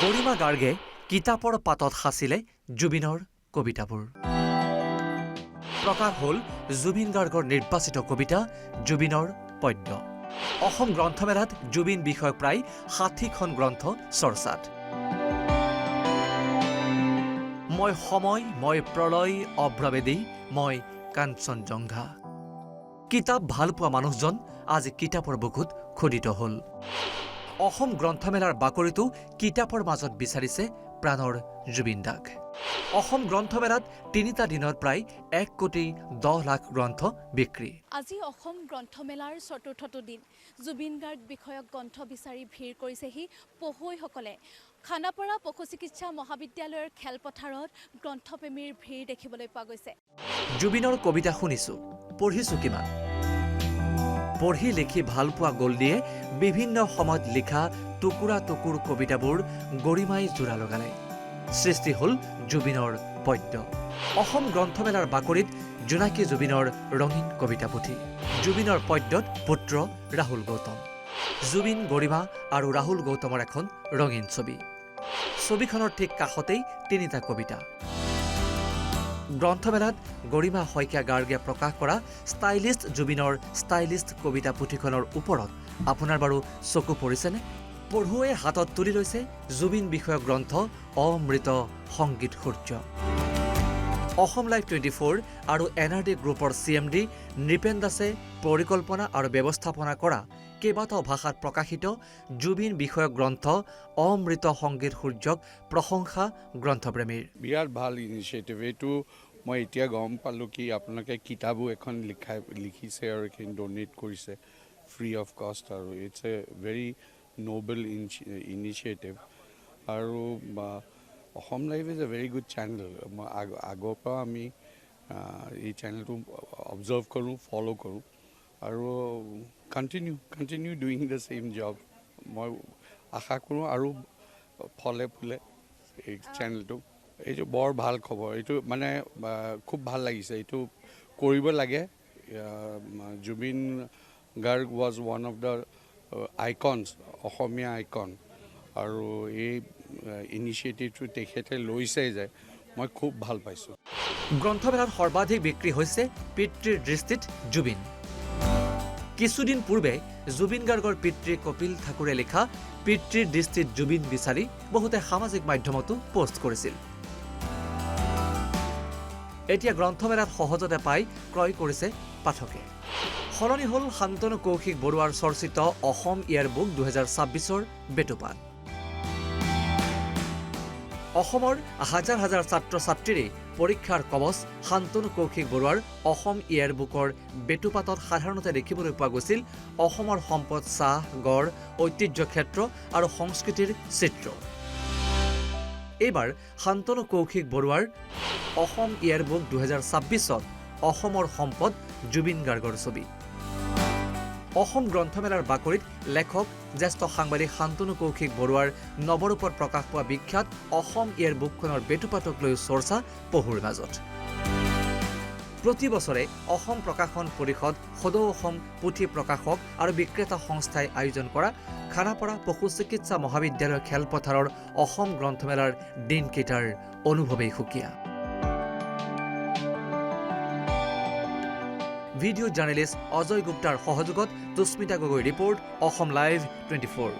গৰিমা গাৰ্গে কিতাপৰ পাতত সাঁচিলে জুবিনৰ কবিতাবোৰ। প্ৰকাশ হ'ল জুবিন গাৰ্গৰ নিৰ্বাচিত কবিতা জুবিনৰ পদ্য। অসম গ্ৰন্থমেলাত জুবিন বিষয়ক প্ৰায় ৬০খন গ্ৰন্থ চৰ্চাত। মই সময়, মই প্ৰলয়, অভ্ৰবেদী, মই কাঞ্চনজংঘা। কিতাপ ভাল পোৱা মানুহজন আজি কিতাপৰ বুকুত খোদিত হ'ল। অসম গ্ৰন্থমেলাৰ বাকৰিতো কিতাপৰ মাজত বিচাৰিছে প্ৰাণৰ জুবিন দাক। অসম গ্ৰন্থমেলাত ৩টা দিনত প্ৰায় ১,১০,০০,০০০ গ্ৰন্থ বিক্ৰী। আজি অসম গ্ৰন্থমেলাৰ ৪ৰ্থটো দিন। জুবিন গাৰ্গ বিষয়ক গ্ৰন্থ বিচাৰি ভিৰ কৰিছেহি পঢ়ুৱৈসকলে। খানাপাৰা পশু চিকিৎসা মহাবিদ্যালয়ৰ খেলপথাৰত গ্ৰন্থপ্ৰেমীৰ ভিৰ দেখিবলৈ পোৱা গৈছে। জুবিনৰ কবিতা শুনিছো, পঢ়িছো কিমান। পঢ়ি লিখি ভাল পোৱা গল্ডিয়ে বিভিন্ন সময়ত লিখা টুকুৰা টুকুৰ কবিতাবোৰ গৰিমাই জোৰা লগালে। সৃষ্টি হ'ল জুবিনৰ পদ্য। অসম গ্ৰন্থমেলাৰ বাকৰিত জোনাকী জুবিনৰ ৰঙীন কবিতা পুথি। জুবিনৰ পদ্যত পুত্ৰ ৰাহুল গৌতম। জুবিন, গৰিমা আৰু ৰাহুল গৌতমৰ এখন ৰঙীন ছবি। ছবিখনৰ ঠিক কাষতেই ৩টা কবিতা। গ্ৰন্থমেলাত গৰিমা শইকীয়া গাৰ্গে প্ৰকাশ কৰা ষ্টাইলিষ্ট জুবিনৰ ষ্টাইলিষ্ট কবিতা পুথিখনৰ ওপৰত আপোনাৰ বাৰু চকু পৰিছেনে? পঢ়ুৱৈয়ে হাতত তুলি লৈছে জুবিন বিষয়ক গ্ৰন্থ অমৃত সংগীত সূৰ্য। অসম লাইভ 24 আৰু NRD গ্ৰুপৰ CMD নৃপেন দাসে পৰিকল্পনা আৰু ব্যৱস্থাপনা কৰা কেইবাটাও ভাষাত প্ৰকাশিত জুবিন বিষয়ক গ্ৰন্থ অমৃত সংগীত সূৰ্যক প্ৰশংসা গ্ৰন্থপ্ৰেমীৰ। বিৰাট ভাল ইনিচিয়েটিভ এইটো। মই এতিয়া গম পালোঁ কি আপোনালোকে কিতাপো এখন লিখিছে আৰু এইখিনি ডনেট কৰিছে ফ্ৰী অফ কষ্ট, আৰু it's a very noble initiative. আৰু Asom live is a very good channel. মই আগৰ পৰা আমি এই চেনেলটো অবজাৰ্ভ কৰোঁ, ফ'ল' কৰোঁ আৰু continue doing the same job. মই আশা কৰোঁ আৰু ফলে ফুলে এই চেনেলটো। এইটো বৰ ভাল খবৰ। এইটো মানে খুব ভাল লাগিছে, এইটো কৰিব লাগে। Zubeen Garg was one of the icons, Asomiya icon, আৰু এই ইনিচিয়েটিভটো তেখেতে লৈছে যে মই খুব ভাল পাইছোঁ। গ্ৰন্থমেলাত সৰ্বাধিক বিক্ৰী হৈছে পিতৃৰ দৃষ্টিত জুবিন। কিছুদিন পূৰ্বে জুবিন গাৰ্গৰ পিতৃ কপিল ঠাকুৰে লিখা পিতৃৰ দৃষ্টিত জুবিন বিচাৰি বহুতে সামাজিক মাধ্যমতো পোষ্ট কৰিছিল। এতিয়া গ্ৰন্থমেলাত সহজতে পাই ক্ৰয় কৰিছে পাঠকে। সলনি হ'ল শান্তনু কৌশিক বৰুৱাৰ চৰ্চিত অসম ইয়াৰবুক 2026ৰ বেটুপাত। অসমৰ হাজাৰ হাজাৰ ছাত্ৰ ছাত্ৰীৰে পৰীক্ষাৰ কবচ শান্তনু কৌশিক বৰুৱাৰ অসম ইয়াৰবুকৰ বেটুপাতত সাধাৰণতে দেখিবলৈ পোৱা গৈছিল অসমৰ সম্পদ, চাহ, গড়, ঐতিহ্য ক্ষেত্ৰ আৰু সংস্কৃতিৰ চিত্ৰ। এইবাৰ শান্তনু কৌশিক বৰুৱাৰ অসম ইয়াৰবুক 2026ত অসমৰ সম্পদ জুবিন গাৰ্গৰ ছবি। অসম গ্ৰন্থমেলাৰ বাকৰিত লেখক জ্যেষ্ঠ সাংবাদিক শান্তনু কৌশিক বৰুৱাৰ নৱৰূপত প্ৰকাশ পোৱা বিখ্যাত অসম ইয়াৰবুকখনৰ বেটুপাতক লৈ চৰ্চা পঢ়ুৰ মাজত। প্ৰতি বছৰে অসম প্ৰকাশন পৰিষদ, সদৌ অসম পুথি প্ৰকাশক আৰু বিক্ৰেতা সংস্থাই আয়োজন কৰা খানাপাৰা পশু চিকিৎসা মহাবিদ্যালয়ৰ খেলপথাৰৰ অসম গ্ৰন্থমেলাৰ দিনকেইটাৰ অনুভৱেই সুকীয়া। ভিডিঅ' জাৰ্নেলিষ্ট অজয় গুপ্তাৰ সহযোগত তুস্মিতা গগৈ ৰিপৰ্ট, অসম লাইভ 24।